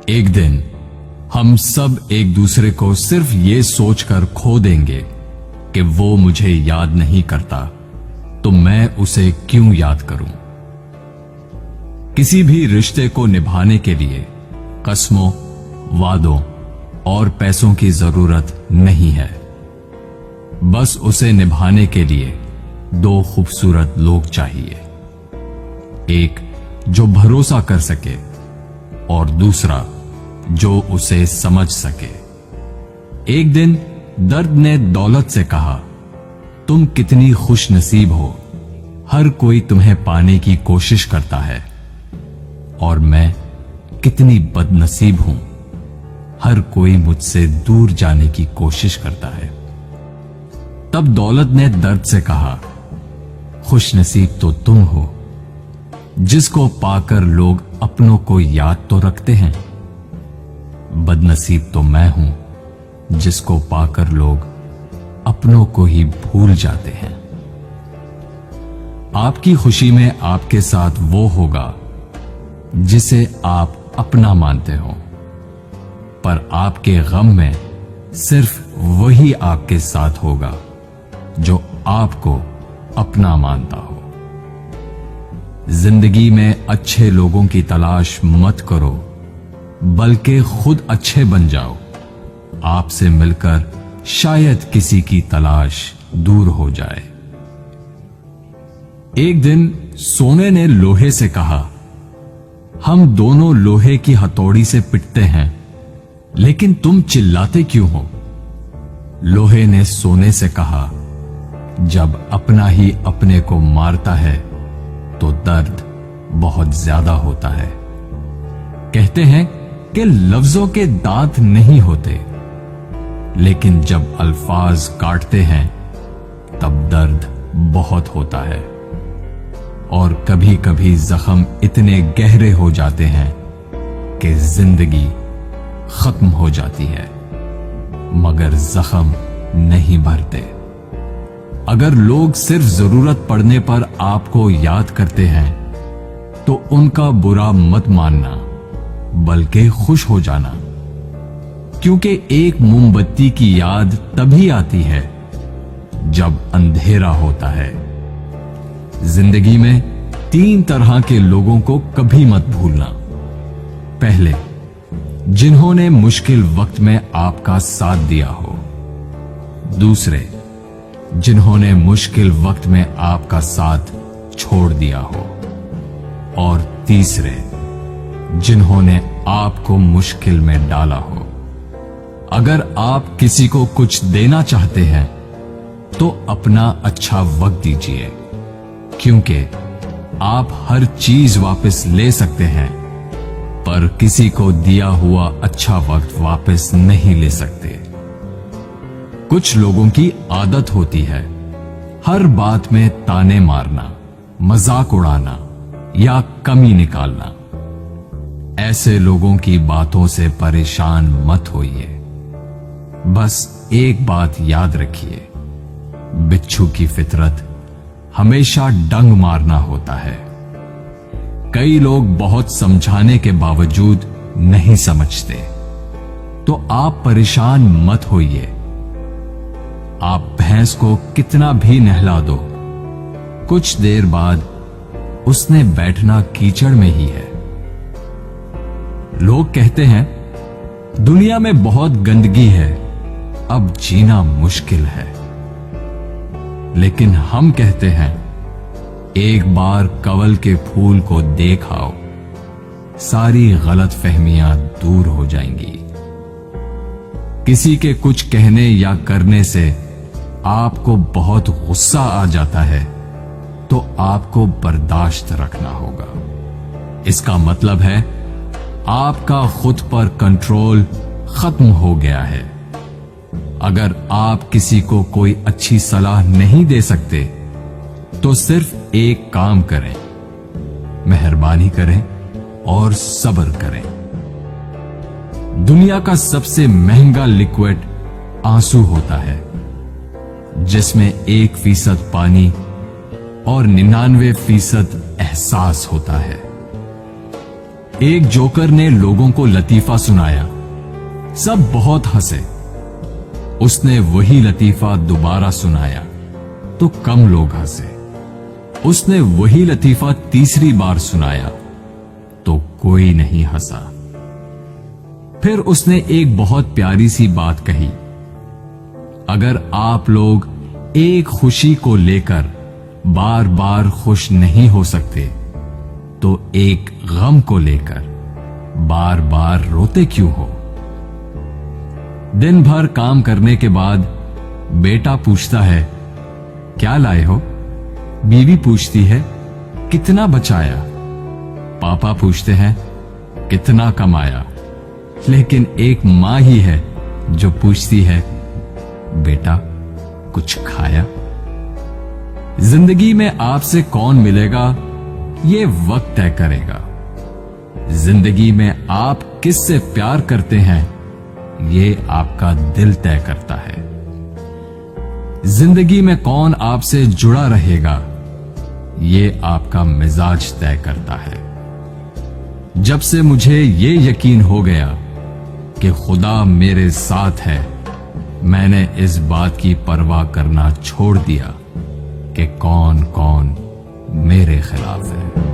एक दिन हम सब एक दूसरे को सिर्फ ये सोचकर खो देंगे कि वो मुझे याद नहीं करता, तो मैं उसे क्यों याद करूं। किसी भी रिश्ते को निभाने के लिए कस्मों, वादों और पैसों की जरूरत नहीं है। बस उसे निभाने के लिए दो खूबसूरत लोग चाहिए, एक जो भरोसा कर सके और दूसरा जो उसे समझ सके। एक दिन दर्द ने दौलत से कहा, तुम कितनी खुश नसीब हो, हर कोई तुम्हें पाने की कोशिश करता है, और मैं कितनी बदनसीब हूं, हर कोई मुझसे दूर जाने की कोशिश करता है। तब दौलत ने दर्द से कहा, खुश नसीब तो तुम हो, जिसको पाकर लोग अपनों को याद तो रखते हैं। बदनसीब तो मैं हूं, जिसको पाकर लोग अपनों को ही भूल जाते हैं। आपकी खुशी में आपके साथ वो होगा जिसे आप अपना मानते हो, पर आपके गम में सिर्फ वही आपके साथ होगा जो आपको अपना मानता हो। जिंदगी में अच्छे लोगों की तलाश मत करो, बल्कि खुद अच्छे बन जाओ। आपसे मिलकर शायद किसी की तलाश दूर हो जाए। एक दिन सोने ने लोहे से कहा, हम दोनों लोहे की हथौड़ी से पिटते हैं, लेकिन तुम चिल्लाते क्यों हो? लोहे ने सोने से कहा, जब अपना ही अपने को मारता है तो दर्द बहुत ज्यादा होता है। कहते हैं कि लफ्जों के दांत नहीं होते, लेकिन जब अल्फाज काटते हैं तब दर्द बहुत होता है, और कभी कभी जख्म इतने गहरे हो जाते हैं कि जिंदगी खत्म हो जाती है, मगर जख्म नहीं भरते। अगर लोग सिर्फ जरूरत पड़ने पर आपको याद करते हैं तो उनका बुरा मत मानना, बल्कि खुश हो जाना, क्योंकि एक मोमबत्ती की याद तभी आती है जब अंधेरा होता है। जिंदगी में 3 तरह के लोगों को कभी मत भूलना। पहले, जिन्होंने मुश्किल वक्त में आपका साथ दिया हो। दूसरे, जिन्होंने मुश्किल वक्त में आपका साथ छोड़ दिया हो। और तीसरे, जिन्होंने आपको मुश्किल में डाला हो। अगर आप किसी को कुछ देना चाहते हैं तो अपना अच्छा वक्त दीजिए, क्योंकि आप हर चीज वापस ले सकते हैं, पर किसी को दिया हुआ अच्छा वक्त वापस नहीं ले सकते। कुछ लोगों की आदत होती है हर बात में ताने मारना, मजाक उड़ाना या कमी निकालना। ऐसे लोगों की बातों से परेशान मत होइए। बस एक बात याद रखिए, बिच्छू की फितरत हमेशा डंग मारना होता है। कई लोग बहुत समझाने के बावजूद नहीं समझते, तो आप परेशान मत होइए। आप भैंस को कितना भी नहला दो, कुछ देर बाद उसने बैठना कीचड़ में ही है। लोग कहते हैं दुनिया में बहुत गंदगी है, अब जीना मुश्किल है। लेकिन हम कहते हैं एक बार कंवल के फूल को देख आओ, सारी गलत फहमियां दूर हो जाएंगी। किसी के कुछ कहने या करने से आपको बहुत गुस्सा आ जाता है तो आपको बर्दाश्त रखना होगा। इसका मतलब है आपका खुद पर कंट्रोल खत्म हो गया है। अगर आप किसी को कोई अच्छी सलाह नहीं दे सकते तो सिर्फ एक काम करें, मेहरबानी करें और सब्र करें। दुनिया का सबसे महंगा लिक्विड आंसू होता है, जिसमें 1% पानी और 99% एहसास होता है। एक जोकर ने लोगों को लतीफा सुनाया। सब बहुत हंसे। उसने वही लतीफा दोबारा सुनाया तो कम लोग हंसे। उसने वही लतीफा तीसरी बार सुनाया तो कोई नहीं हंसा। फिर उसने एक बहुत प्यारी सी बात कही, अगर आप लोग एक खुशी को लेकर बार बार खुश नहीं हो सकते तो एक गम को लेकर बार बार रोते क्यों हो? दिन भर काम करने के बाद बेटा पूछता है, क्या लाए हो? बीवी पूछती है, कितना बचाया? पापा पूछते हैं, कितना कमाया? लेकिन एक मां ही है जो पूछती है, बेटा कुछ खाया? जिंदगी में आपसे कौन मिलेगा ये वक्त तय करेगा। जिंदगी में आप किससे प्यार करते हैं ये आपका दिल तय करता है। जिंदगी में कौन आपसे जुड़ा रहेगा ये आपका मिजाज तय करता है। जब से मुझे ये यकीन हो गया कि खुदा मेरे साथ है, मैंने इस बात की परवाह करना छोड़ दिया कि कौन कौन मेरे खिलाफ है।